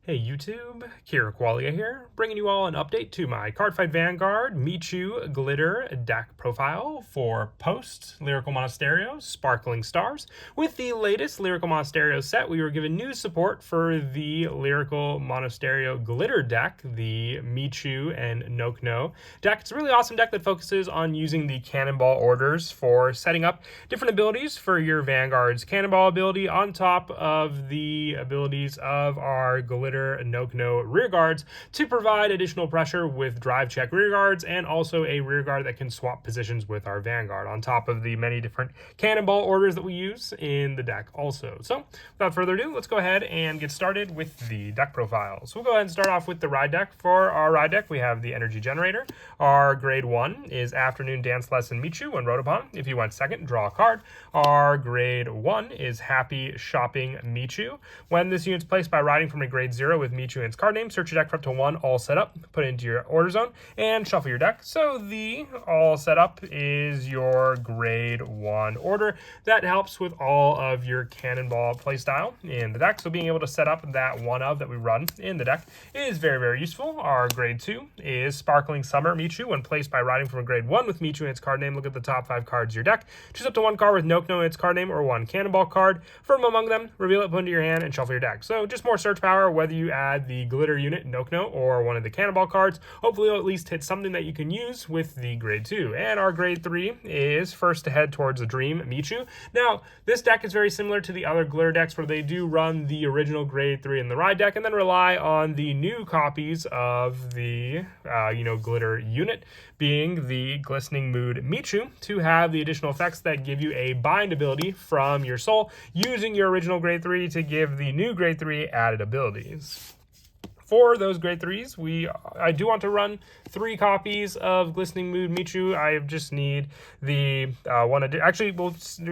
Hey YouTube, Kira Qualia here, bringing you all an update to my Cardfight Vanguard Michu Glitter deck profile for Post Lyrical Monasterio Sparkling Stars. With the latest Lyrical Monasterio set, we were given new support for the Lyrical Monasterio Glitter deck, the Michu and Nokno deck. It's a really awesome deck that focuses on using the Cannonball orders for setting up different abilities for your Vanguard's Cannonball ability on top of the abilities of our Glitter Nokno rear guards to provide additional pressure with drive check rear guards and also a rear guard that can swap positions with our Vanguard on top of the many different Cannonball orders that we use in the deck also. So without further ado, let's go ahead and get started with the deck profile. So we'll go ahead and start off with the ride deck. For our ride deck, we have the Energy Generator. Our grade 1 is Afternoon Dance Lesson Michu when rode upon. If you went second, draw a card. Our grade 1 is Happy Shopping Michu. When this unit's placed by riding from a grade 0 with Michu and its card name, search your deck for up to 1 all set up, put it into your order zone, and shuffle your deck. So the all set up is your grade 1 order. That helps with all of your Cannonball playstyle in the deck. So being able to set up that one of that we run in the deck is very, very useful. Our grade 2 is Sparkling Summer Michu. When placed by riding from a grade 1 with Michu and its card name, look at the top 5 cards of your deck. Choose up to 1 card with Nokno and its card name or 1 Cannonball card. From among them, reveal it, put it into your hand, and shuffle your deck. So just more search power, whether you add the glitter unit Nokno or one of the Cannonball cards. Hopefully you'll at least hit something that you can use with the grade 2. And our grade 3 is First to Head Towards the Dream Michu. Now, this deck is very similar to the other glitter decks where they do run the original grade 3 in the ride deck and then rely on the new copies of the glitter unit, being the Glistening Mood Michu, to have the additional effects that give you a bind ability from your soul, using your original grade 3 to give the new grade 3 added abilities. For those grade 3s, I do want to run 3 copies of Glistening Mood Michu. I just need the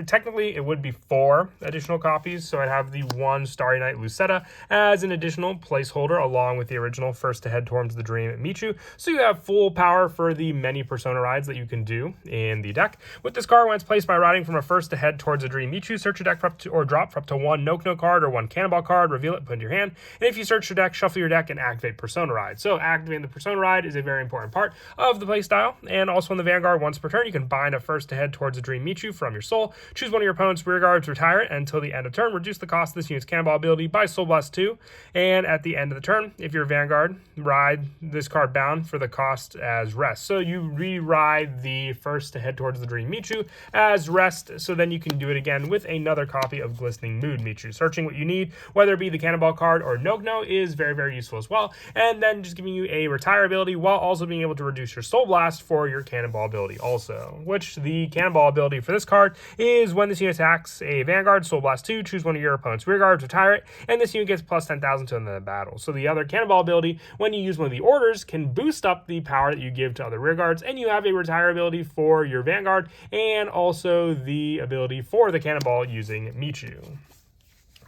technically it would be 4 additional copies. So I'd have the 1 Starry Night Lucetta as an additional placeholder along with the original First to Head Towards the Dream Michu. So you have full power for the many Persona rides that you can do in the deck. With this card, when it's placed by riding from a First to Head Towards the Dream Michu, search your deck for drop for up to 1 Nokno card or 1 Cannonball card, reveal it, put it in your hand. And if you search your deck, shuffle your deck and activate Persona Ride. So activating the Persona Ride is a very important part of the playstyle. And also in the Vanguard, once per turn, you can bind a First to Head Towards the Dream Michu from your soul. Choose one of your opponent's rear guards, retire it until the end of turn. Reduce the cost of this unit's Cannonball ability by Soul Blast 2. And at the end of the turn, if you're Vanguard, ride this card bound for the cost as rest. So you re-ride the First to Head Towards the Dream Michu as rest, so then you can do it again with another copy of Glistening Mood Michu. Searching what you need, whether it be the Cannonball card or Nokno, is very, very useful as well. And then just giving you a retire ability while also being able to reduce your Soul Blast for your Cannonball ability also. Which the Cannonball ability for this card is when this unit attacks a Vanguard, Soul Blast 2, choose one of your opponent's rear guards, retire it, and this unit gets plus 10,000 to the end of the battle. So the other Cannonball ability, when you use one of the orders, can boost up the power that you give to other rear guards, and you have a retire ability for your Vanguard and also the ability for the Cannonball using Michu.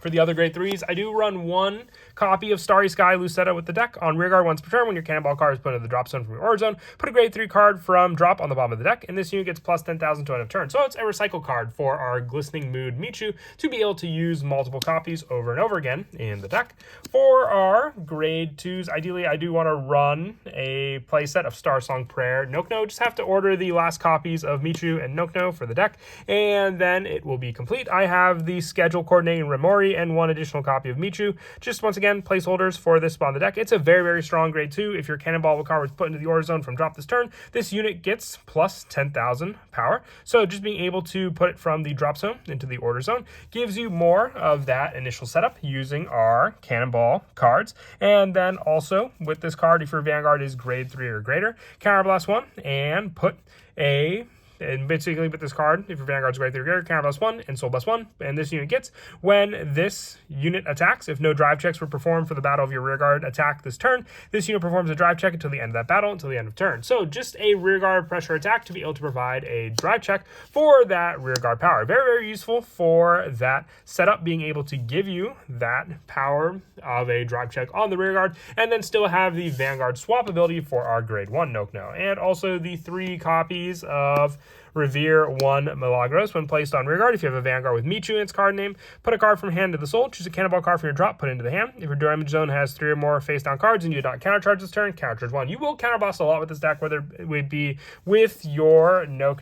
For the other grade 3s, I do run 1 copy of Starry Sky Lucetta with the deck. On rearguard once per turn, when your Cannonball card is put into the drop zone from your order zone, put a grade 3 card from drop on the bottom of the deck, and this unit gets plus 10,000 to end of turn. So it's a recycle card for our Glistening Mood Michu to be able to use multiple copies over and over again in the deck. For our grade 2s, ideally I do want to run a playset of Star Song Prayer Nokno. Just have to order the last copies of Michu and Nokno for the deck, and then it will be complete. I have the Schedule Coordinating Remori and 1 additional copy of Michu. Just once again, placeholders for this spot on the deck. It's a very, very strong grade 2. If your Cannonball card was put into the order zone from drop this turn, this unit gets plus 10,000 power. So just being able to put it from the drop zone into the order zone gives you more of that initial setup using our Cannonball cards. And then also with this card, if your Vanguard is grade 3 or greater, Counterblast 1 and put a And basically with this card, if your Vanguard's grade 3 or greater, Counter Blast 1 and Soul Blast 1, and this unit gets, when this unit attacks, if no drive checks were performed for the battle of your rearguard attack this turn, this unit performs a drive check until the end of that battle, until the end of turn. So just a rearguard pressure attack to be able to provide a drive check for that rearguard power. Very, very useful for that setup, being able to give you that power of a drive check on the rearguard, and then still have the Vanguard swap ability for our grade 1 Nokno, and also the 3 copies of Revere 1 Milagros. When placed on rearguard, if you have a Vanguard with Michu in its card name, put a card from hand to the soul, choose a cannonball card from your drop, put it into the hand. If your damage zone has 3 or more face down cards and you do not countercharge this turn, countercharge 1. You will counterblast a lot with this deck, whether it would be with your no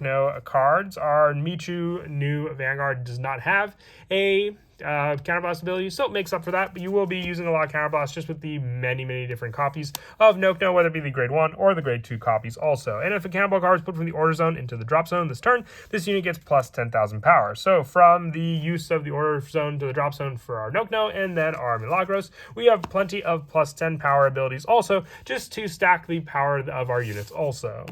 cards. Our Michu new Vanguard does not have a counterblast ability, so it makes up for that, but you will be using a lot of counterblast just with the many different copies of no, whether it be the grade 1 or the grade 2 copies also. And if a cannonball card is put from the order zone into the drop zone this turn, this unit gets plus 10,000 power. So from the use of the order zone to the drop zone for our no and then our Milagros, we have plenty of plus 10 power abilities also, just to stack the power of our units also.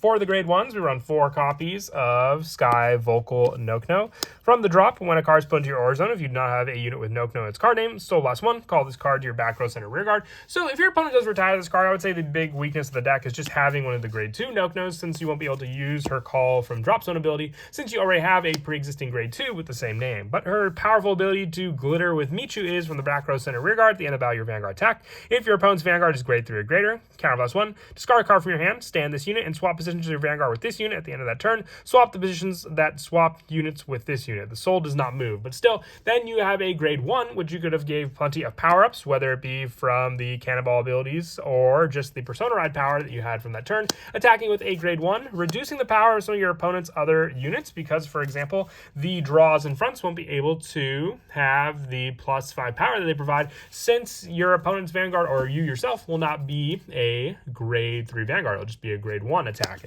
For the grade 1s, we run 4 copies of Sky Vocal Nokno. From the drop, when a card is put into your order zone, if you do not have a unit with Nokno in its card name, Soul Blast 1, call this card to your back row center rear guard. So if your opponent does retire this card, I would say the big weakness of the deck is just having one of the grade 2 Noknos, since you won't be able to use her call from drop zone ability, since you already have a pre-existing grade 2 with the same name. But her powerful ability to glitter with Michu is from the back row center rear guard at the end of your Vanguard attack. If your opponent's Vanguard is grade 3 or greater, counterblast 1, discard a card from your hand, stand this unit, and swap positions of your Vanguard with this unit at the end of that turn. Swap the positions that swap units with this unit. The soul does not move, but still, then you have a grade 1, which you could have gave plenty of power-ups, whether it be from the cannonball abilities or just the persona ride power that you had from that turn, attacking with a grade 1, reducing the power of some of your opponent's other units, because, for example, the draws and fronts won't be able to have the plus 5 power that they provide, since your opponent's Vanguard, or you yourself, will not be a grade 3 Vanguard. It'll just be a grade 1 attacking.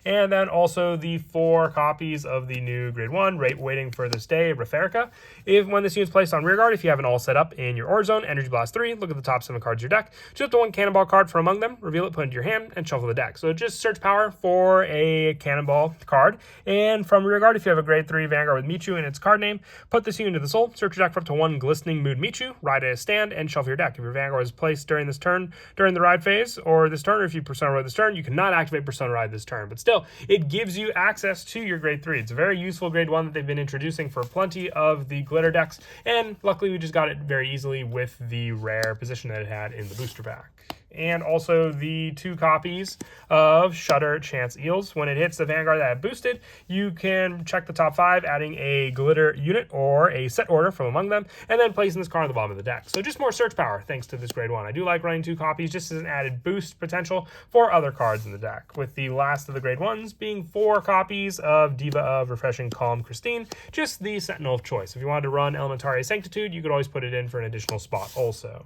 And then also the 4 copies of the new grade 1, Waiting for This Day, Referica. When this unit is placed on rearguard, if you have it all set up in your order zone, Energy Blast 3, look at the top 7 cards of your deck, choose up to 1 cannonball card from among them, reveal it, put it into your hand, and shuffle the deck. So just search power for a cannonball card. And from rearguard, if you have a grade 3 Vanguard with Michu in its card name, put this unit into the soul, search your deck for up to 1 Glistening Mood Michu, ride it as stand, and shuffle your deck. If your Vanguard is placed during this turn, during the ride phase, or this turn, or if you Persona Ride this turn, you cannot activate Persona Ride this turn. But still, it gives you access to your grade 3. It's a very useful grade 1 that they've been introducing for plenty of the glitter decks, and luckily we just got it very easily with the rare position that it had in the booster pack. And also the 2 copies of Shudder Chance Eels. When it hits the Vanguard that boosted, you can check the top 5, adding a glitter unit or a set order from among them, and then placing this card on the bottom of the deck. So just more search power thanks to this grade 1. I do like running 2 copies just as an added boost potential for other cards in the deck, with the last of the grade 1s being 4 copies of Diva of Refreshing Calm Christine, just the Sentinel of choice. If you wanted to run Elementaria Sanctitude, you could always put it in for an additional spot also.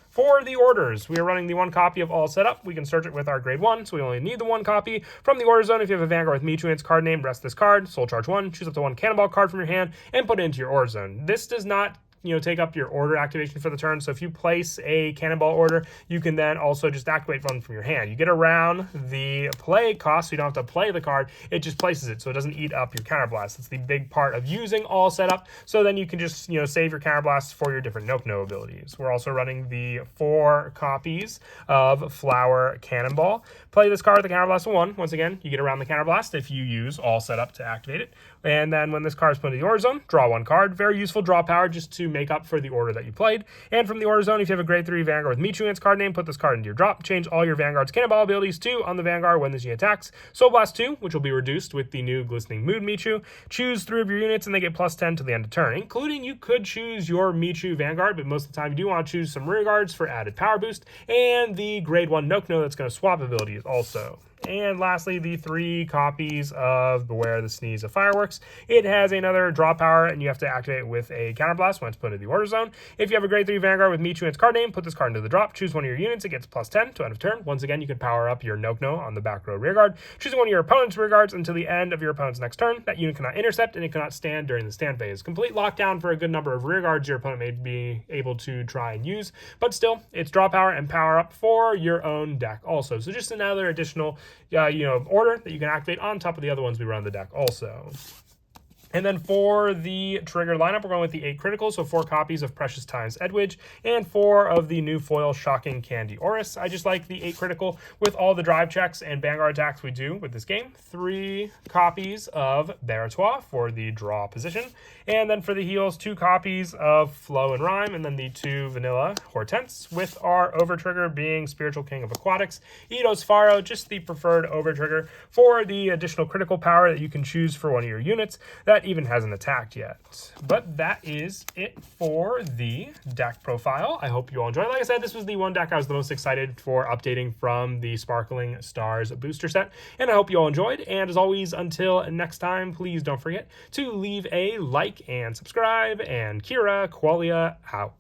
For the orders, we are running the 1 copy of All Set Up. We can search it with our grade 1, so we only need the 1 copy. From the order zone, if you have a Vanguard with Michu in its card name, rest this card, Soul Charge 1, choose up to 1 Cannonball card from your hand, and put it into your order zone. This does not take up your order activation for the turn. So if you place a cannonball order, you can then also just activate one from your hand. You get around the play cost, so you don't have to play the card. It just places it, so it doesn't eat up your counterblast. That's the big part of using All Set Up. So then you can just save your counterblasts for your different no abilities. We're also running the 4 copies of Flower Cannonball. Play this card with the counterblast 1. Once again, you get around the counterblast if you use All Set Up to activate it. And then when this card is put into the order zone, draw 1 card. Very useful draw power just to make up for the order that you played. And from the order zone, if you have a grade 3 Vanguard with Michu in its card name, put this card into your drop. Change all your Vanguard's cannonball abilities to on the Vanguard when this unit attacks. Soul Blast 2, which will be reduced with the new Glistening Mood Michu. Choose 3 of your units and they get plus 10 to the end of turn, including you could choose your Michu Vanguard, but most of the time you do want to choose some rear guards for added power boost, and the grade 1 Nokno that's going to swap abilities also. And lastly, the 3 copies of Beware the Sneeze of Fireworks. It has another draw power, and you have to activate it with a counterblast when it's put into the order zone. If you have a grade 3 Vanguard with Michu in its card name, put this card into the drop. Choose one of your units. It gets plus 10 to end of turn. Once again, you can power up your Nokno on the back row rear guard. Choosing one of your opponent's rear guards until the end of your opponent's next turn. That unit cannot intercept, and it cannot stand during the stand phase. Complete lockdown for a good number of rear guards your opponent may be able to try and use, but still, it's draw power and power up for your own deck also. So just another additional order that you can activate on top of the other ones we run in the deck also. And then for the trigger lineup, we're going with the 8 criticals, so 4 copies of Precious Times Edwidge, and 4 of the new foil Shocking Candy Oris. I just like the 8 critical with all the drive checks and Vanguard attacks we do with this game. 3 copies of Baratois for the draw position. And then for the heals, 2 copies of Flow and Rhyme, and then the 2 vanilla Hortense, with our overtrigger being Spiritual King of Aquatics. Eidos Faro, just the preferred overtrigger for the additional critical power that you can choose for one of your units that even hasn't attacked yet. But that is it for the deck profile. I hope you all enjoyed. Like I said, this was the one deck I was the most excited for updating from the Sparkling Stars booster set, and I hope you all enjoyed. And as always, until next time, please don't forget to leave a like and subscribe, and Kira Qualia out.